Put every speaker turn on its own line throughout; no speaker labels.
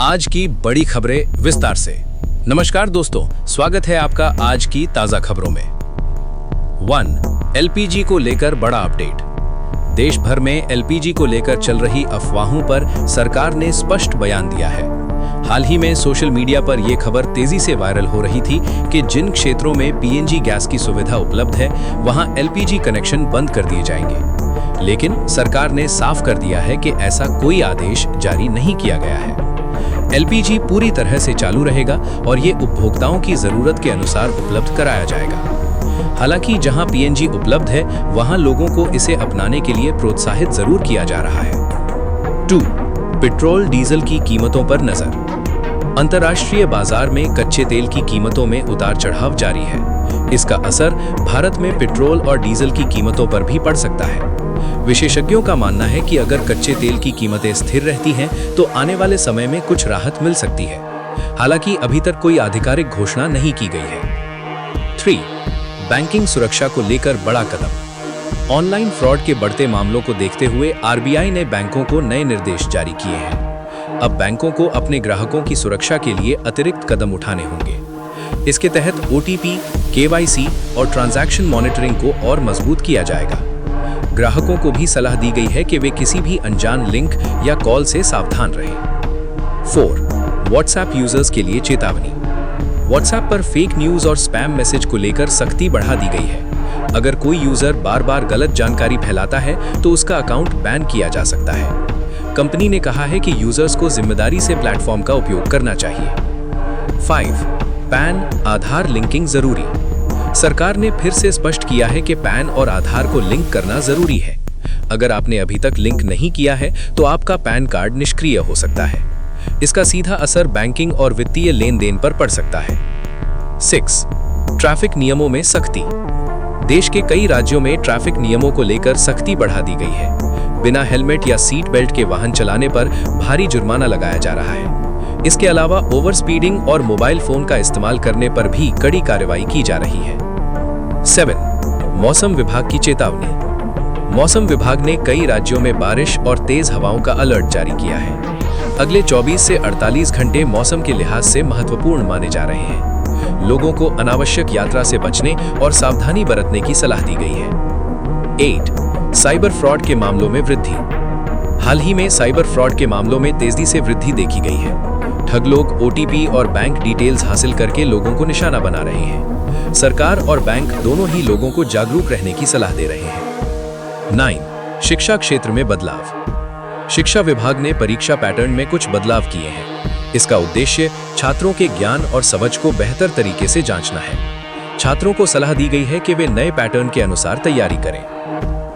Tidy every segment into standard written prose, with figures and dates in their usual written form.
आज की बड़ी खबरें विस्तार से। नमस्कार दोस्तों, स्वागत है आपका आज की ताजा खबरों में। 1. एलपीजी को लेकर बड़ा अपडेट। देश भर में एलपीजी को लेकर चल रही अफवाहों पर सरकार ने स्पष्ट बयान दिया है। हाल ही में सोशल मीडिया पर यह खबर तेजी से वायरल हो रही थी कि जिन क्षेत्रों में पीएनजी गैस की सुविधा उपलब्ध है, वहां एलपीजी कनेक्शन बंद कर दिए जाएंगे। लेकिन सरकार ने साफ कर दिया है कि ऐसा कोई आदेश जारी नहीं किया गया है। एलपीजी पूरी तरह से चालू रहेगा और ये उपभोक्ताओं की जरूरत के अनुसार उपलब्ध कराया जाएगा। हालांकि जहां पीएनजी उपलब्ध है, वहां लोगों को इसे अपनाने के लिए प्रोत्साहित जरूर किया जा रहा है। 2. पेट्रोल डीजल की कीमतों पर नजर। अंतर्राष्ट्रीय बाजार में कच्चे तेल की कीमतों में उतार चढ़ाव जारी है। इसका असर भारत में पेट्रोल और डीजल की कीमतों पर भी पड़ सकता है। विशेषज्ञों का मानना है कि अगर कच्चे तेल की कीमतें स्थिर रहती हैं, तो आने वाले समय में कुछ राहत मिल सकती है। हालांकि अभी तक कोई आधिकारिक घोषणा नहीं की गई है। 3. बैंकिंग सुरक्षा को लेकर बड़ा कदम। ऑनलाइन फ्रॉड के बढ़ते मामलों को देखते हुए आरबीआई ने बैंकों को नए निर्देश जारी किए हैं। अब बैंकों को अपने ग्राहकों की सुरक्षा के लिए अतिरिक्त कदम उठाने होंगे। इसके तहत ओटीपी, केवाईसी और ट्रांजैक्शन मॉनिटरिंग को और मजबूत किया जाएगा। ग्राहकों को भी सलाह दी गई है कि वे किसी भी अनजान लिंक या कॉल से सावधान रहें। 4. व्हाट्सएप यूजर्स के लिए चेतावनी। व्हाट्सएप पर फेक न्यूज और स्पैम मैसेज को लेकर सख्ती बढ़ा दी गई है। अगर कोई यूजर बार बार गलत जानकारी फैलाता है, तो उसका अकाउंट बैन किया जा सकता है। कंपनी ने कहा है कि यूजर्स को जिम्मेदारी से प्लेटफॉर्म का उपयोग करना चाहिए। 5. पैन आधार लिंकिंग जरूरी। सरकार ने फिर से स्पष्ट किया है कि पैन और आधार को लिंक करना जरूरी है। अगर आपने अभी तक लिंक नहीं किया है, तो आपका पैन कार्ड निष्क्रिय हो सकता है। इसका सीधा असर बैंकिंग और वित्तीय लेन देन पर पड़ सकता है। 6. ट्रैफिक नियमों में सख्ती। देश के कई राज्यों में ट्रैफिक नियमों को लेकर सख्ती बढ़ा दी गई है। बिना हेलमेट या सीट बेल्ट के वाहन चलाने पर भारी जुर्माना लगाया जा रहा है। इसके अलावा ओवर स्पीडिंग और मोबाइल फोन का इस्तेमाल करने पर भी कड़ी कार्रवाई की जा रही है। 7. मौसम विभाग की चेतावनी। मौसम विभाग ने कई राज्यों में बारिश और तेज हवाओं का अलर्ट जारी किया है। अगले 24 से 48 घंटे मौसम के लिहाज से महत्वपूर्ण माने जा रहे हैं। लोगों को अनावश्यक यात्रा से बचने और सावधानी बरतने की सलाह दी गई है। 8. साइबर फ्रॉड के मामलों में वृद्धि। हाल ही में साइबर फ्रॉड के मामलों में तेजी से वृद्धि देखी गई है। ठग लोग ओटीपी और बैंक डिटेल्स हासिल करके लोगों को निशाना बना रहे हैं। सरकार और बैंक दोनों ही लोगों को जागरूक रहने की सलाह दे रहे हैं। 9. शिक्षा क्षेत्र में बदलाव। शिक्षा विभाग ने परीक्षा पैटर्न में कुछ बदलाव किए हैं। इसका उद्देश्य छात्रों के ज्ञान और समझ को बेहतर तरीके से जांचना है। छात्रों को सलाह दी गई है कि वे नए पैटर्न के अनुसार तैयारी करें।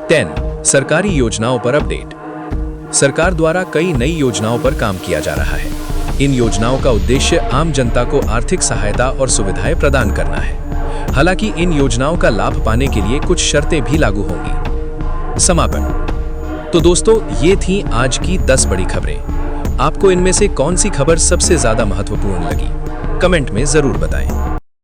10. सरकारी योजनाओं पर अपडेट। सरकार द्वारा कई नई योजनाओं पर काम किया जा रहा है। इन योजनाओं का उद्देश्य आम जनता को आर्थिक सहायता और सुविधाएं प्रदान करना है। हालांकि इन योजनाओं का लाभ पाने के लिए कुछ शर्तें भी लागू होंगी। समापन। तो दोस्तों, ये थी आज की 10 बड़ी खबरें। आपको इनमें से कौन सी खबर सबसे ज्यादा महत्वपूर्ण लगी? कमेंट में जरूर बताएं।